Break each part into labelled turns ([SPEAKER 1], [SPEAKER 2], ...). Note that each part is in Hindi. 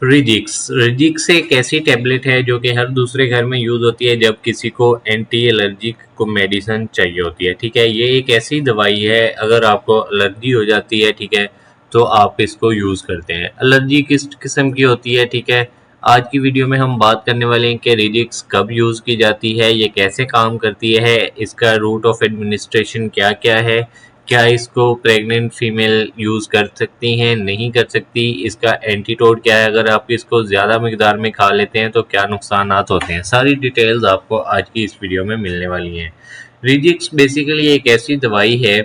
[SPEAKER 1] रिजिक्स एक ऐसी टैबलेट है जो कि हर दूसरे घर में यूज़ होती है जब किसी को एंटी एलर्जिक को मेडिसिन चाहिए होती है। ठीक है, ये एक ऐसी दवाई है, अगर आपको एलर्जी हो जाती है, ठीक है, तो आप इसको यूज़ करते हैं। एलर्जी किस किस्म की होती है, ठीक है, आज की वीडियो में हम बात करने वाले हैं कि रिजिक्स कब यूज़ की जाती है, ये कैसे काम करती है, इसका रूट ऑफ एडमिनिस्ट्रेशन क्या क्या है, क्या इसको प्रेग्नेंट फीमेल यूज़ कर सकती हैं, नहीं कर सकती, इसका एंटीडोट क्या है, अगर आप इसको ज़्यादा मकदार में खा लेते हैं तो क्या नुकसानात होते हैं, सारी डिटेल्स आपको आज की इस वीडियो में मिलने वाली हैं। रिजिक्स बेसिकली एक ऐसी दवाई है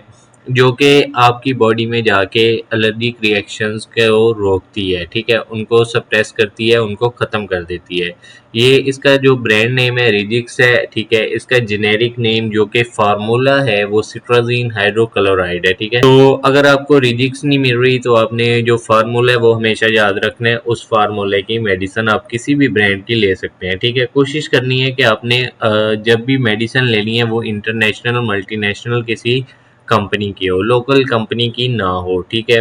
[SPEAKER 1] जो कि आपकी बॉडी में जाके एलर्जिक रिएक्शंस को रोकती है, ठीक है, उनको सप्रेस करती है, उनको ख़त्म कर देती है। ये इसका जो ब्रांड नेम है रिजिक्स है, ठीक है, इसका जेनेरिक नेम जो कि फार्मूला है वो सिट्राजीन हाइड्रोक्लोराइड है, ठीक है। तो अगर आपको रिजिक्स नहीं मिल रही तो आपने जो फार्मूला है वो हमेशा याद रखना है, उस फार्मूले की मेडिसिन आप किसी भी ब्रांड की ले सकते हैं, ठीक है। कोशिश करनी है कि आपने जब भी मेडिसिन लेनी है वो इंटरनेशनल और मल्टीनेशनल किसी कंपनी की हो, लोकल कंपनी की ना हो, ठीक है।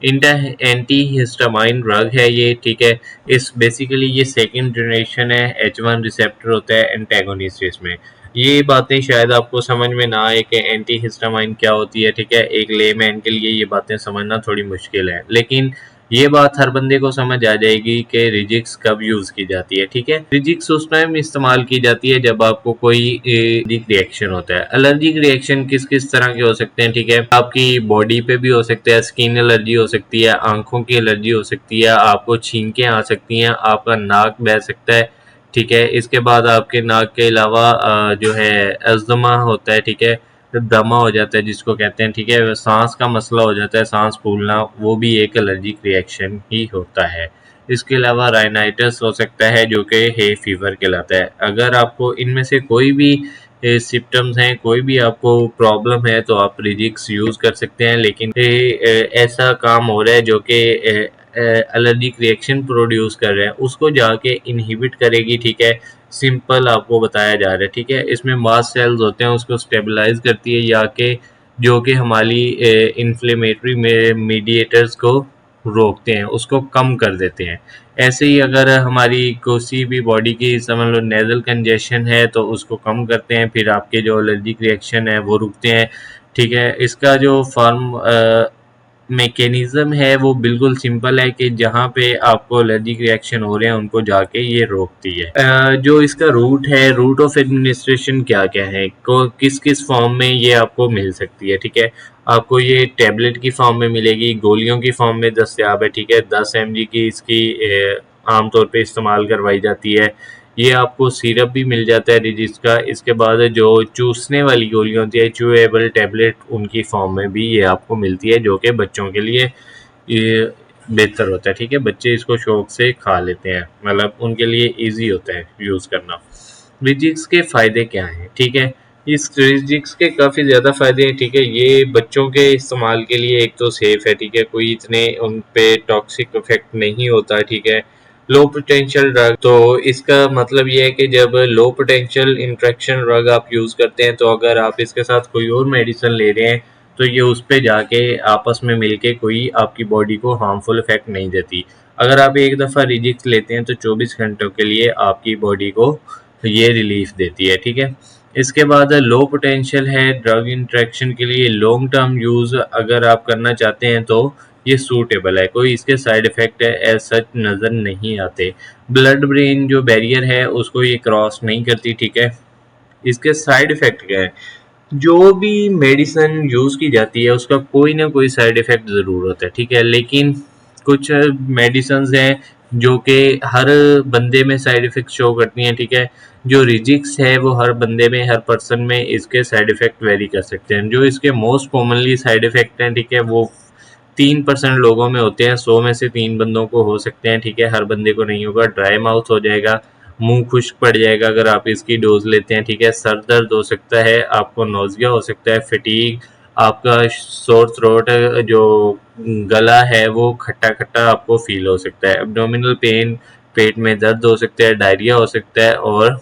[SPEAKER 1] एंटी हिस्टामाइन ड्रग है ये, ठीक है। इस बेसिकली ये सेकंड जनरेशन है, H1 रिसेप्टर होता है एंटेगोनिस्ट इसमें। ये बातें शायद आपको समझ में ना आए कि एंटी हिस्टामाइन क्या होती है, ठीक है, एक लेमैन के लिए ये बातें समझना थोड़ी मुश्किल है, लेकिन ये बात हर बंदे को समझ आ जाएगी कि रिजिक्स कब यूज की जाती है, ठीक है। रिजिक्स उस टाइम इस्तेमाल की जाती है जब आपको कोई एलर्जिक रिएक्शन होता है। एलर्जिक रिएक्शन किस किस तरह के हो सकते हैं, ठीक है, आपकी बॉडी पे भी हो सकता है, स्किन एलर्जी हो सकती है, आंखों की एलर्जी हो सकती है, आपको छींकें आ सकती हैं, आपका नाक बह सकता है, ठीक है। इसके बाद आपके नाक के अलावा जो है अस्थमा होता है, ठीक है, दमा हो जाता है जिसको कहते हैं, ठीक है, सांस का मसला हो जाता है, सांस फूलना, वो भी एक एलर्जिक रिएक्शन ही होता है। इसके अलावा राइनाइटिस हो सकता है जो कि हे फीवर कहलाता है। अगर आपको इनमें से कोई भी सिम्टम्स हैं, कोई भी आपको प्रॉब्लम है तो आप रिजिक्स यूज़ कर सकते हैं, लेकिन ऐसा काम हो रहा है जो कि एलर्जिक रिएक्शन प्रोड्यूस कर रहे हैं उसको जाके इनहिबिट करेगी, ठीक है। सिंपल आपको बताया जा रहा है, ठीक है। इसमें मास्ट सेल्स होते हैं, उसको स्टेबलाइज करती है या कि जो कि हमारी इन्फ्लेमेटरी मीडिएटर्स को रोकते हैं, उसको कम कर देते हैं। ऐसे ही अगर हमारी किसी भी बॉडी की समझ लो नेजल कंजेशन है तो उसको कम करते हैं, फिर आपके जो एलर्जिक रिएक्शन है वो रुकते हैं, ठीक है। इसका जो फॉर्म मैकेनिज्म है वो बिल्कुल सिंपल है कि जहाँ पे आपको एलर्जिक रिएक्शन हो रहे हैं उनको जाके ये रोकती है। जो इसका रूट है, रूट ऑफ एडमिनिस्ट्रेशन क्या क्या है, किस किस फॉर्म में ये आपको मिल सकती है, ठीक है। आपको ये टैबलेट की फॉर्म में मिलेगी, गोलियों की फॉर्म में दस्तयाब है, ठीक है, 10 mg की इसकी आमतौर पे इस्तेमाल करवाई जाती है। ये आपको सिरप भी मिल जाता है रिजिक्स का। इसके बाद जो चूसने वाली गोलियां होती है, चूएबल टैबलेट, उनकी फॉर्म में भी ये आपको मिलती है जो कि बच्चों के लिए ये बेहतर होता है, ठीक है, बच्चे इसको शौक से खा लेते हैं, मतलब उनके लिए ईजी होता है यूज़ करना। रिजिक्स के फ़ायदे क्या हैं, ठीक है, इस रिजिक्स के काफ़ी ज़्यादा फ़ायदे हैं, ठीक है। ये बच्चों के इस्तेमाल के लिए एक तो सेफ़ है, ठीक है, कोई इतने उन पे टॉक्सिक इफेक्ट नहीं होता, ठीक है। लो पोटेंशियल ड्रग, तो इसका मतलब ये है कि जब लो पोटेंशियल इंट्रैक्शन ड्रग आप यूज़ करते हैं तो अगर आप इसके साथ कोई और मेडिसिन ले रहे हैं तो ये उस पे जाके आपस में मिलके कोई आपकी बॉडी को हार्मफुल इफेक्ट नहीं देती। अगर आप एक दफ़ा रिजिक्स लेते हैं तो 24 घंटों के लिए आपकी बॉडी को ये रिलीफ देती है, ठीक है। इसके बाद लो पोटेंशियल है, ड्रग इंट्रैक्शन के लिए लॉन्ग टर्म यूज़ अगर आप करना चाहते हैं तो ये सूटेबल है, कोई इसके साइड इफ़ेक्ट एज सच नज़र नहीं आते। ब्लड ब्रेन जो बैरियर है उसको ये क्रॉस नहीं करती, ठीक है। इसके साइड इफ़ेक्ट क्या है, जो भी मेडिसिन यूज़ की जाती है उसका कोई ना कोई साइड इफ़ेक्ट ज़रूर होता है, ठीक है, लेकिन कुछ मेडिसिन्स हैं जो कि हर बंदे में साइड इफ़ेक्ट शो करती हैं, ठीक है। जो रिजिक्स है वो हर बंदे में, हर पर्सन में इसके साइड इफ़ेक्ट वेरी कर सकते हैं। जो इसके मोस्ट कॉमनली साइड इफ़ेक्ट हैं, ठीक है, वो 3% लोगों में होते हैं, 100 में से 3 बंदों को हो सकते हैं, ठीक है, हर बंदे को नहीं होगा। ड्राई माउथ हो जाएगा, मुंह खुश्क पड़ जाएगा अगर आप इसकी डोज लेते हैं, ठीक है, सर दर्द हो सकता है, आपको नोजिया हो सकता है, फटीग, आपका सोर थ्रोट, जो गला है वो खट्टा खट्टा आपको फील हो सकता है, एब्डोमिनल पेन, पेट में दर्द हो सकता है, डायरिया हो सकता है, और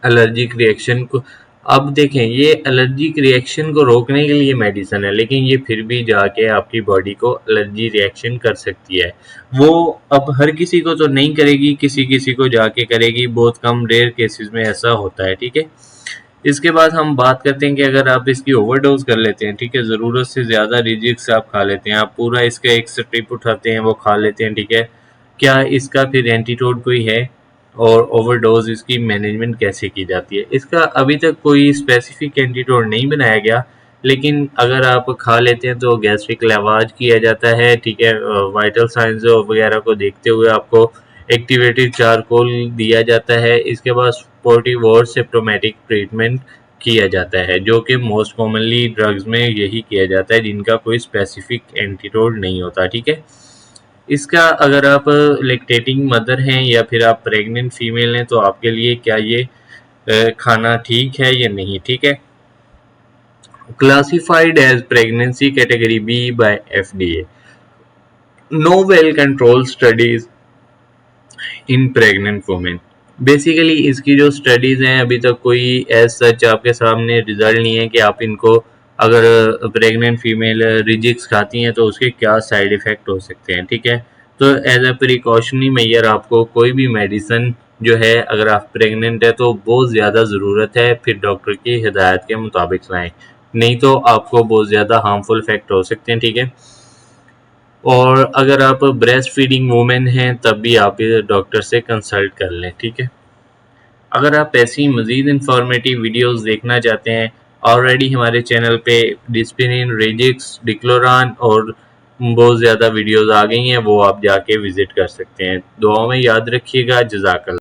[SPEAKER 1] एलर्जिक रिएक्शन को अब देखें, ये एलर्जिक रिएक्शन को रोकने के लिए मेडिसिन है, लेकिन ये फिर भी जाके आपकी बॉडी को एलर्जी रिएक्शन कर सकती है। वो अब हर किसी को तो नहीं करेगी, किसी किसी को जाके करेगी, बहुत कम रेयर केसेस में ऐसा होता है, ठीक है। इसके बाद हम बात करते हैं कि अगर आप इसकी ओवरडोज कर लेते हैं, ठीक है, ज़रूरत से ज़्यादा रिजिक्स आप खा लेते हैं, आप पूरा इसका एक स्ट्रिप उठाते हैं, वो खा लेते हैं, ठीक है, क्या इसका फिर एंटीडोट कोई है? और ओवरडोज इसकी मैनेजमेंट कैसे की जाती है? इसका अभी तक कोई स्पेसिफिक एंटीडोट नहीं बनाया गया, लेकिन अगर आप खा लेते हैं तो गैस्ट्रिक लैवाज किया जाता है, ठीक है, वाइटल साइंस वगैरह को देखते हुए आपको एक्टिवेटेड चारकोल दिया जाता है। इसके बाद सपोर्टिव और सिम्प्टोमेटिक ट्रीटमेंट किया जाता है, जो कि मोस्ट कॉमनली ड्रग्स में यही किया जाता है, जिनका कोई स्पेसिफिक एंटीडोट नहीं होता, ठीक है। इसका अगर आप लैक्टेटिंग मदर हैं या फिर आप प्रेग्नेंट फीमेल हैं तो आपके लिए क्या ये खाना ठीक है या नहीं, ठीक है। Classified as pregnancy category B by FDA, no well controlled studies in pregnant women. Basically इसकी जो स्टडीज हैं अभी तक कोई एज सच आपके सामने रिजल्ट नहीं है कि आप इनको, अगर प्रेग्नेंट फीमेल रिजिक्स खाती हैं तो उसके क्या साइड इफ़ेक्ट हो सकते हैं, ठीक है। तो एज अ प्रिकॉशनरी मेजर आपको कोई भी मेडिसिन जो है, अगर आप प्रेग्नेंट है तो बहुत ज़्यादा ज़रूरत है फिर डॉक्टर की हिदायत के मुताबिक लाएं, नहीं तो आपको बहुत ज़्यादा हार्मफुल इफेक्ट हो सकते हैं, ठीक है। और अगर आप ब्रेस्ट फीडिंग वूमेन हैं तब भी आप डॉक्टर से कंसल्ट कर लें, ठीक है। अगर आप ऐसी मज़ीद इंफॉर्मेटिव वीडियोस देखना चाहते हैं, ऑलरेडी हमारे चैनल पे डिस्पिरिन, रेजिक्स, डिक्लोरान और बहुत ज़्यादा वीडियोस आ गई हैं, वो आप जाके विज़िट कर सकते हैं। दुआओं में याद रखिएगा। जज़ाकल्लाह।